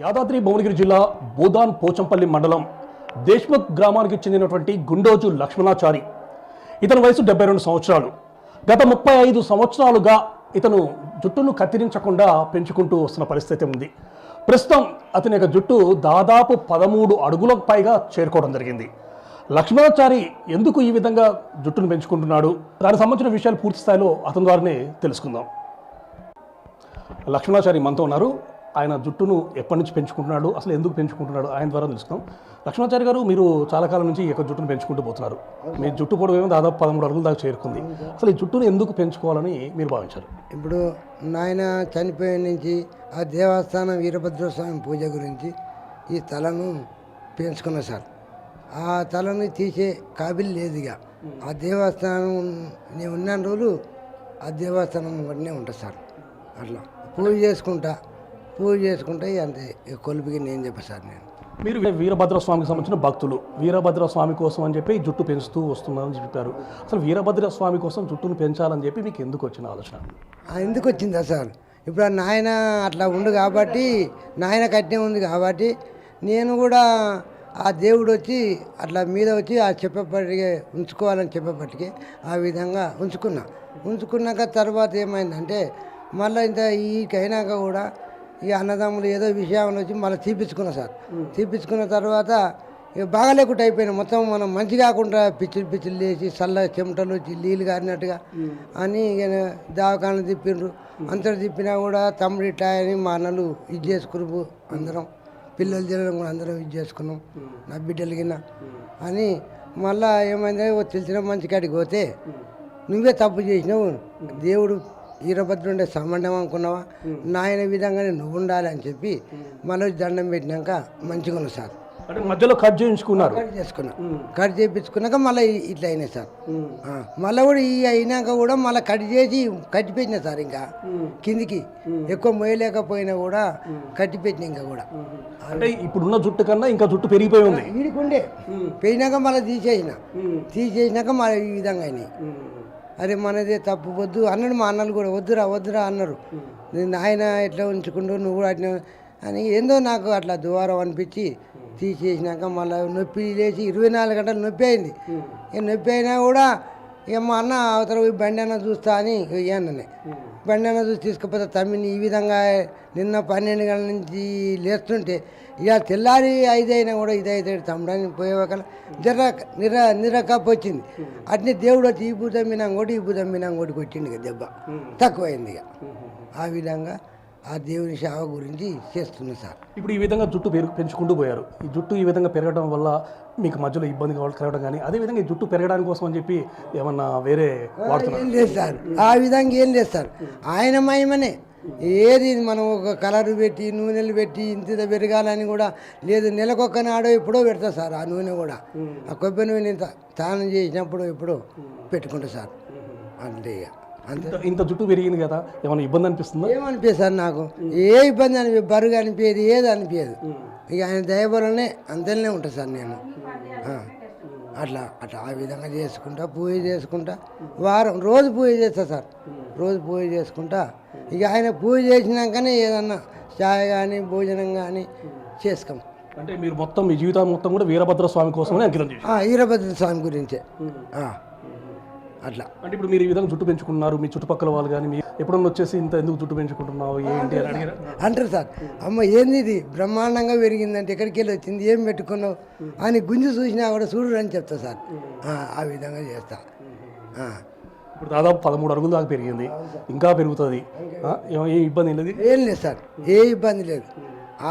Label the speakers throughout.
Speaker 1: యాదాద్రి భువనగిరి జిల్లా బోదాన్ పోచంపల్లి మండలం దేశ్ముఖ్ గ్రామానికి చెందినటువంటి గుండోజు లక్ష్మణాచారి. ఇతని వయసు 72 సంవత్సరాలు. గత 35 సంవత్సరాలుగా ఇతను జుట్టును కత్తిరించకుండా పెంచుకుంటూ వస్తున్న పరిస్థితి ఉంది. ప్రస్తుతం అతని యొక్క జుట్టు దాదాపు 13 అడుగులకు పైగా చేరుకోవడం జరిగింది. లక్ష్మణాచారి ఎందుకు ఈ విధంగా జుట్టును పెంచుకుంటున్నాడు, దానికి సంబంధించిన విషయాలు పూర్తి స్థాయిలో అతని ద్వారానే తెలుసుకుందాం. లక్ష్మణాచారి మనతో ఉన్నారు. ఆయన జుట్టును ఎప్పటి నుంచి పెంచుకుంటున్నాడు, అసలు ఎందుకు పెంచుకుంటున్నాడు, ఆయన ద్వారా తెలుసుకుందాం. లక్ష్మణాచారి గారు, మీరు చాలా కాలం నుంచి ఈ యొక్క జుట్టును పెంచుకుంటూ పోతున్నారు. మీ జుట్టు పొడవు ఏమో దాదాపు 13 అడుగుల దాకా చేరుకుంది. అసలు ఈ జుట్టును ఎందుకు పెంచుకోవాలని మీరు భావించారు?
Speaker 2: ఇప్పుడు నాయన చనిపోయిన నుంచి ఆ దేవస్థానం వీరభద్రస్వామి పూజ గురించి ఈ తలను పెంచుకున్నా సార్. ఆ తలను తీసే కాబిల్ లేదు. ఇక ఆ దేవస్థానం నేను ఉన్న రోజులు ఆ దేవస్థానం వల్లనే ఉంటుంది సార్. అట్లా పూజ చేసుకుంటా అంతే. కొలుపుకి నేను చెప్పా సార్.
Speaker 1: మీరు వీరభద్రస్వామికి సంబంధించిన భక్తులు, వీరభద్రస్వామి కోసం అని చెప్పి జుట్టు పెంచుతూ వస్తున్నారని చెప్పారు. అసలు వీరభద్రస్వామి కోసం జుట్టును పెంచాలని చెప్పి మీకు ఎందుకు వచ్చిన ఆలోచన?
Speaker 2: ఎందుకు వచ్చిందా సార్, ఇప్పుడు ఆ నాయన అట్లా ఉండు కాబట్టి, నాయన కట్నే ఉంది కాబట్టి నేను కూడా ఆ దేవుడు వచ్చి అట్లా మీద వచ్చి ఆ చెప్పేపటికే ఉంచుకోవాలని చెప్పేపటికి ఆ విధంగా ఉంచుకున్నాక తర్వాత ఏమైందంటే మళ్ళీ ఇంత ఈకైనాక కూడా ఈ అన్నదమ్ములు ఏదో విషయంలో వచ్చి మళ్ళీ తీపించుకున్న తర్వాత ఇక బాగాలేకుండా అయిపోయినా మొత్తం మనం మంచి కాకుండా పిచ్చులు లేచి చల్ల చెమటలు వచ్చి నీళ్ళు కారినట్టుగా అని దవాఖానలు తిప్పిండ్రు. అంతటి తిప్పినా కూడా తమ్ముడు ఇట్లా అని మా అన్నలు ఇది చేసుకురు. అందరం పిల్లలు జరగడం కూడా అందరం ఇది చేసుకున్నాం. నా బిడ్డలు గిన్న అని మళ్ళా ఏమైంది, తెలిసిన మంచి కాడికి పోతే నువ్వే తప్పు చేసినావు, దేవుడు వీరభద్రుండే సంబంధం అనుకున్నావా, నాయన విధంగానే నువ్వు ఉండాలి అని చెప్పి మళ్ళీ దండం పెట్టినాక మంచిగా ఉన్నా సార్.
Speaker 1: అంటే మధ్యలో కట్
Speaker 2: చేయించుకున్నాక మళ్ళీ ఇట్లా అయినాయి సార్. మళ్ళీ కూడా ఈ అయినాక కూడా మళ్ళీ కట్టిపెట్టినా సార్. ఇంకా కిందికి ఎక్కువ మోయలేకపోయినా కూడా కట్టిపెట్టినా. ఇంకా కూడా
Speaker 1: అంటే ఇప్పుడున్న జుట్టు కన్నా ఇంకా జుట్టు పెరిగిపోయి ఉంది.
Speaker 2: వీడికుండే పెరిగినాక మళ్ళీ తీసేసినాక మళ్ళీ ఈ విధంగా అయినాయి. అరే మనదే తప్పు వద్దు అన్నాడు మా అన్నలు కూడా. వద్దురా అన్నారు. నాయన ఎట్లా ఉంచుకుంటూ నువ్వు కూడా అట్లా అని ఏందో నాకు అట్లా ద్వారం అనిపించి తీసేసినాక మళ్ళీ నొప్పి లేచి 24 గంటలు నొప్పి అయింది. నొప్పి అయినా కూడా ఇక మా అన్న అవతల పోయి బండి అన్న చూస్తా అని అన్ననే బండి అన్న చూసి తీసుకుపోతే తమ్మిని ఈ విధంగా నిన్న 12 గంటల నుంచి లేస్తుంటే ఇక తెల్లారి 5 అయినా కూడా ఇది అవుతాడు తమ్ముడని పోయేవాకల నిరకప్పు వచ్చింది. అట్నే దేవుడు వచ్చి ఈ భూతం మినంగోటి కొట్టిండు. ఇక దెబ్బ తక్కువైంది. ఇక ఆ విధంగా ఆ దేవుని సేవ గురించి చేస్తున్నా సార్.
Speaker 1: ఇప్పుడు ఈ విధంగా జుట్టు పెంచుకుంటూ పోయారు. ఈ జుట్టు ఈ విధంగా పెరగడం వల్ల మీకు మధ్యలో ఇబ్బంది కలగడం కానీ, అదేవిధంగా ఈ జుట్టు పెరగడానికి కోసం అని చెప్పి ఏమన్నా వేరే వాడుతున్నారు?
Speaker 2: ఏం లేదు సార్, ఆ విధంగా ఏం లేదు సార్. ఆయన మహిమనే. ఏది మనం ఒక కలరు పెట్టి నూనెలు పెట్టి ఇంత పెరగాలని కూడా లేదు. నెలకొక్క నాడో ఎప్పుడో పెడతా సార్. ఆ నూనె కూడా ఆ కొబ్బరి నూనె ఇంత స్నానం చేసినప్పుడు ఎప్పుడో పెట్టుకుంటా సార్. అంతే.
Speaker 1: ఇంత జుట్టు పెరిగింది కదా, ఏమైనా ఇబ్బంది అనిపిస్తుందా?
Speaker 2: ఏమనిపిస్తుంది సార్ నాకు? ఏ ఇబ్బంది అనిపించదు, బరుగు అనిపించేది, ఏది అనిపించదు. ఇక ఆయన దయబలనే అంతనే ఉంటా సార్ నేను. అట్లా ఆ విధంగా పూజ చేసుకుంటా రోజు పూజ చేస్తా సార్. రోజు పూజ చేసుకుంటా ఇక ఆయన పూజ చేసినాకనే ఏదన్నా చాయ్ కానీ భోజనం కానీ చేసుకోం.
Speaker 1: అంటే మీరు మొత్తం మీ జీవితం మొత్తం కూడా వీరభద్ర స్వామి కోసమే అంకితం చేశారు?
Speaker 2: వీరభద్ర స్వామి గురించే. అట్లా
Speaker 1: అంటే ఇప్పుడు మీరు ఈ విధంగా జుట్టు పెంచుకున్నారు, మీ చుట్టుపక్కల వాళ్ళు కానీ మీ ఎప్పుడన్నా వచ్చేసి ఇంత ఎందుకు జుట్టు పెంచుకుంటున్నావు ఏంటి అని అడిగారు?
Speaker 2: అంటారు సార్. అమ్మ ఏంది ఇది బ్రహ్మాండంగా పెరిగిందంటే ఎక్కడికి వెళ్ళి వచ్చింది, ఏం పెట్టుకున్నావు అని గుంజు చూసినా కూడా చూడు అని చెప్తా సార్. ఆ విధంగా చేస్తా.
Speaker 1: ఇప్పుడు దాదాపు 13 అడుగుల దాకా పెరిగింది, ఇంకా పెరుగుతుంది. ఏ ఇబ్బంది లేదు?
Speaker 2: ఏం లేదు సార్, ఏ ఇబ్బంది లేదు.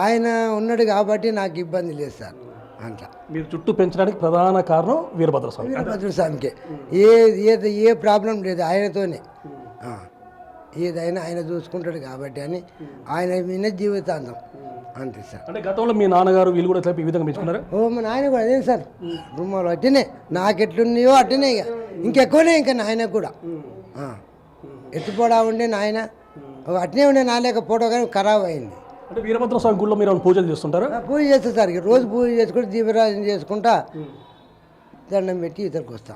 Speaker 2: ఆయన ఉన్నాడు కాబట్టి నాకు ఇబ్బంది లేదు సార్. అంతా
Speaker 1: మీరు జుట్టు పెంచడానికి ప్రధాన కారణం వీరభద్రస్వామికే.
Speaker 2: ఏ ప్రాబ్లం లేదు ఆయనతోనే. ఏదైనా ఆయన చూసుకుంటాడు కాబట్టి అని ఆయన మీద జీవితాంతం. అంతే సార్.
Speaker 1: అంటే గతంలో మీ నాన్నగారు వీళ్ళు కూడా ఈ విధంగా పెంచుకున్నారు?
Speaker 2: మా నాయన కూడా అదే సార్. రుమాలు అట్టనే నాకెట్లున్నాయో అట్టనే, ఇక ఇంకెక్కువనే. ఇంకా నాయనకు కూడా ఎత్తుపోడా ఉండే నాయన అట్నే ఉండే. నాలేక ఫోటో కానీ ఖరాబ్ అయింది.
Speaker 1: అంటే వీరభద్ర స్వామి గుళ్ళో మీరు పూజలు చేస్తుంటారా?
Speaker 2: పూజ చేస్తా సార్. రోజు పూజ చేసుకుంటూ దీపరాజన చేసుకుంటా దండం పెట్టి ఇతరికి వస్తా.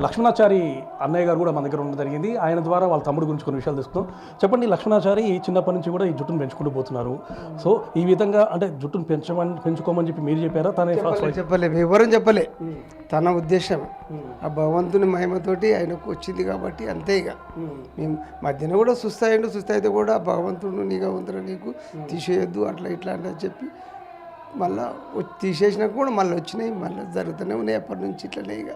Speaker 1: లక్ష్మణాచారి అన్నయ్య గారు కూడా మన దగ్గర ఉండడం జరిగింది. ఆయన ద్వారా వాళ్ళ తమ్ముడు గురించి కొన్ని విషయాలు తెలుసుకుందాం. చెప్పండి, లక్ష్మణాచారి చిన్నప్పటి నుంచి కూడా ఈ జుట్టును పెంచుకుంటూ పోతున్నారు. సో ఈ విధంగా అంటే జుట్టును పెంచుకోమని చెప్పి మీరు చెప్పారా? తనే
Speaker 3: చెప్పలేము, ఎవరని చెప్పలే. తన ఉద్దేశం ఆ భగవంతుని మహిమతోటి ఆయనకు వచ్చింది కాబట్టి అంతే. ఇక మేము మధ్యన కూడా సుస్థాయితే కూడా భగవంతుడు నీగా ఉందిరా, నీకు తీసేయొద్దు అట్లా ఇట్లా అని చెప్పి మళ్ళీ తీసేసినాక కూడా మళ్ళీ వచ్చినాయి, మళ్ళీ జరుగుతూనే ఉన్నాయి ఎప్పటి నుంచి ఇట్లనే. ఇక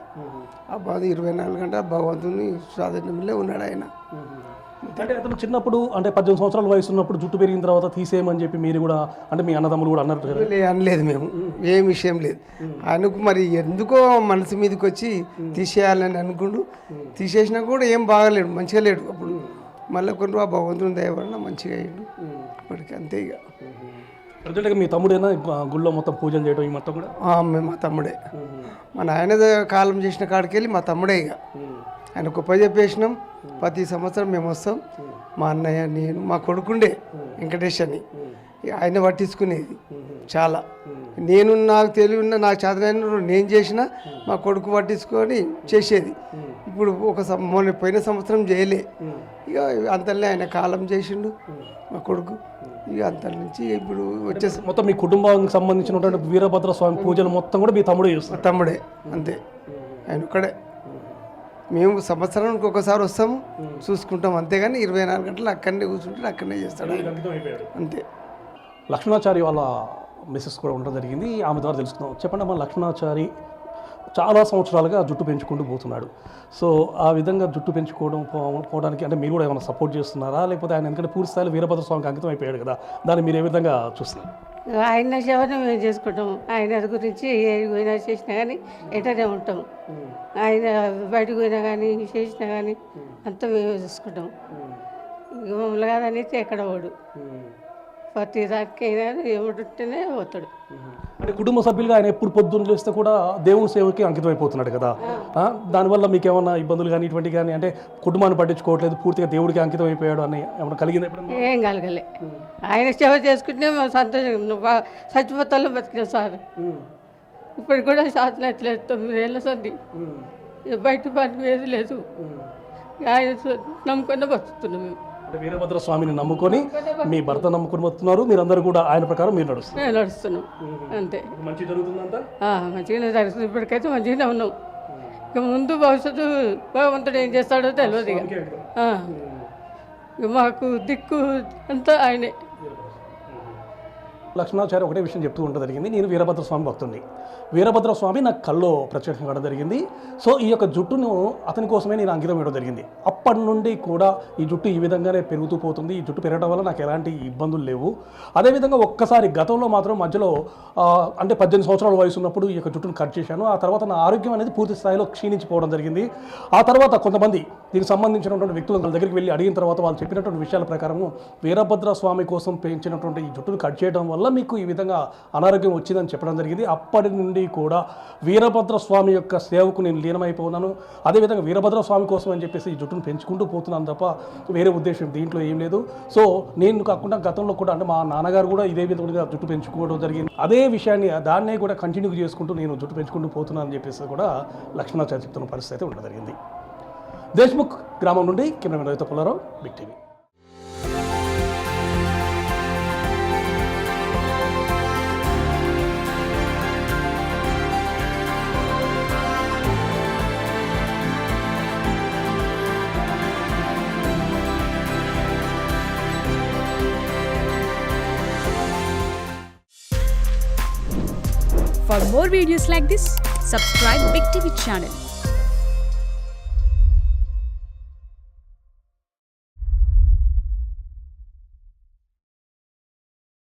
Speaker 3: ఆ బాధ 24 గంటల భగవంతుని స్వాధీనంలో ఉన్నాడు ఆయన.
Speaker 1: అంటే అతను చిన్నప్పుడు అంటే 18 సంవత్సరాల వయసు ఉన్నప్పుడు జుట్టు పెరిగిన తర్వాత తీసేయమని చెప్పి మీరు కూడా అంటే మీ అన్నదమ్ములు కూడా అన్నారు కదా?
Speaker 3: అనలేదు మేము, ఏం విషయం లేదు. ఆయనకు మరి ఎందుకో మనసు మీదకి వచ్చి తీసేయాలని అనుకుంటూ తీసేసినా కూడా ఏం బాగాలేడు, మంచిగా లేడు. అప్పుడు మళ్ళీ కొన్ని భగవంతుని దయ వలన మంచిగా అయ్యిండు ఇప్పటికి, అంతే. ఇక
Speaker 1: ప్రజెంట్గా మీ తమ్ముడైనా గుళ్ళో మొత్తం పూజలు చేయడం ఈ మొత్తం కూడా?
Speaker 3: మా తమ్ముడే, మా నాయన కాలం చేసిన కాడికి వెళ్ళి మా తమ్ముడే. ఇక ఆయన గొప్ప చెప్పేసినాం. ప్రతి సంవత్సరం మేము వస్తాం, మా అన్నయ్య, నేను, మా కొడుకుండే వెంకటేష్ అని, ఆయన పట్టించుకునేది చాలా. నేను నాకు తెలియన్న నాకు చేతనైన నేను చేసిన మా కొడుకు పట్టించుకొని చేసేది. ఇప్పుడు మొన్న పోయిన సంవత్సరం చేయలే. ఇక అంతలే ఆయన కాలం చేసిండు మా కొడుకు. ఇక అంతల నుంచి ఇప్పుడు వచ్చేసి
Speaker 1: మొత్తం మీ కుటుంబానికి సంబంధించినటువంటి వీరభద్ర స్వామి పూజలు మొత్తం కూడా మీ తమ్ముడే చేస్తారు?
Speaker 3: తమ్ముడే, అంతే. ఆయన ఒక్కడే. మేము సంవత్సరానికి ఒకసారి వస్తాము, చూసుకుంటాం, అంతేగాని 24 గంటలు అక్కడనే కూర్చుంటాడు, అక్కడనే చేస్తాడు, అంతే.
Speaker 1: లక్ష్మణాచారి వాళ్ళ మిస్సెస్ కూడా ఉండడం జరిగింది, ఆమె ద్వారా తెలుసుకుందాం. చెప్పండి అమ్మా, లక్ష్మణాచారి చాలా సంవత్సరాలుగా జుట్టు పెంచుకుంటూ పోతున్నాడు. సో ఆ విధంగా జుట్టు పోవడానికి అంటే మీరు కూడా ఏమైనా సపోర్ట్ చేస్తున్నారా, లేకపోతే ఆయన ఎందుకంటే పూర్తి స్థాయిలో వీరభద్ర స్వామికి అంకితం అయిపోయాడు కదా, దాన్ని మీరు ఏ విధంగా చూస్తున్నారు?
Speaker 4: ఆయన సేవను మేము చేసుకుంటాం. ఆయన గురించి పోయినా చేసినా కానీ ఎంటనే ఉంటాం. ఆయన బయటకు పోయినా కానీ చేసినా కానీ అంతా మేము చూసుకుంటాం. మమ్మల్ని కాదని ఎక్కడ పోడు, ప్రతి దానికైనా ఏమిటంటేనే పోతాడు.
Speaker 1: అంటే కుటుంబ సభ్యులుగా ఆయన ఎప్పుడు పొద్దున్న లేస్తే కూడా దేవుని సేవకి అంకితం అయిపోతున్నాడు కదా, దానివల్ల మీకు ఏమైనా ఇబ్బందులు కానీ ఇటువంటి కానీ అంటే కుటుంబాన్ని పట్టించుకోవట్లేదు, పూర్తిగా దేవుడికి అంకితం అయిపోయాడు అని ఏమైనా కలిగింది?
Speaker 4: ఏం కలగలే. ఆయన సేవ చేసుకుంటే మేము సంతోషంగా చచ్చిపోతాలో బతికిన సార్. ఇప్పుడు కూడా శాతం ఎట్లేదు, 9 ఏళ్ళ సంది బయట పని ఏది లేదు. ఆయన నమ్ముకున్న బతుకుతున్నాం మేము.
Speaker 1: అంటే వీరభద్ర స్వామిని నమ్ముకొని మీ భర్త నమ్ముకొని వస్తున్నారు, మీరందరూ కూడా ఆయన ప్రకారం మీరు
Speaker 4: నడుస్తున్నాం, అంతే.
Speaker 1: మంచి జరుగుతుందంతా?
Speaker 4: మంచిగానే జరుగుతుంది. ఇప్పటికైతే మంచిగానే ఉన్నాం. ఇక ముందు భవిష్యత్తు భగవంతుడు ఏం చేస్తాడో తెలియదు. ఇక మాకు దిక్కు అంతా ఆయనే.
Speaker 1: లక్ష్మణాచారి ఒకటే విషయం చెప్తూ ఉండడం జరిగింది, నేను వీరభద్ర స్వామి భక్తుడిని, వీరభద్ర స్వామి నాకు కల్లో ప్రత్యక్షంగా కావడం జరిగింది. సో ఈ యొక్క జుట్టును అతని కోసమే నేను అంకితం ఇవ్వడం జరిగింది. అప్పటి నుండి కూడా ఈ జుట్టు ఈ విధంగానే పెరుగుతూ పోతుంది. ఈ జుట్టు పెరగడం వల్ల నాకు ఎలాంటి ఇబ్బందులు లేవు. అదేవిధంగా ఒక్కసారి గతంలో మాత్రం మధ్యలో అంటే 18 సంవత్సరాల వయసు ఉన్నప్పుడు ఈ యొక్క జుట్టును కట్ చేశాను. ఆ తర్వాత నా ఆరోగ్యం అనేది పూర్తి స్థాయిలో క్షీణించిపోవడం జరిగింది. ఆ తర్వాత కొంతమంది దీనికి సంబంధించినటువంటి వ్యక్తుల దగ్గరికి వెళ్ళి అడిగిన తర్వాత వాళ్ళు చెప్పినటువంటి విషయాల ప్రకారము వీరభద్ర స్వామి కోసం పెంచినటువంటి ఈ జుట్టును కట్ చేయడం వల్ల మీకు ఈ విధంగా అనారోగ్యం వచ్చిందని చెప్పడం జరిగింది. అప్పటి నుండి కూడా వీరభద్ర స్వామి యొక్క సేవకు నేను లీనమైపోతున్నాను. అదేవిధంగా వీరభద్ర స్వామి కోసం అని చెప్పేసి ఈ జుట్టును పెంచుకుంటూ పోతున్నాను తప్ప వేరే ఉద్దేశం దీంట్లో ఏం లేదు. సో నేను కాకుండా గతంలో కూడా అంటే మా నాన్నగారు కూడా ఇదే విధంగా జుట్టు పెంచుకోవడం జరిగింది. అదే విషయాన్ని దాన్నే కూడా కంటిన్యూ చేసుకుంటూ నేను జుట్టు పెంచుకుంటూ పోతున్నాను అని చెప్పేసి కూడా లక్ష్మణాచారి చెప్తున్న పరిస్థితి అయితే ఉండడం జరిగింది. దేశ్ముఖ్ గ్రామం నుండి కెమెరామెన్ రవితో Pullarao, Big TV.
Speaker 5: For more videos like this, subscribe Big TV channel.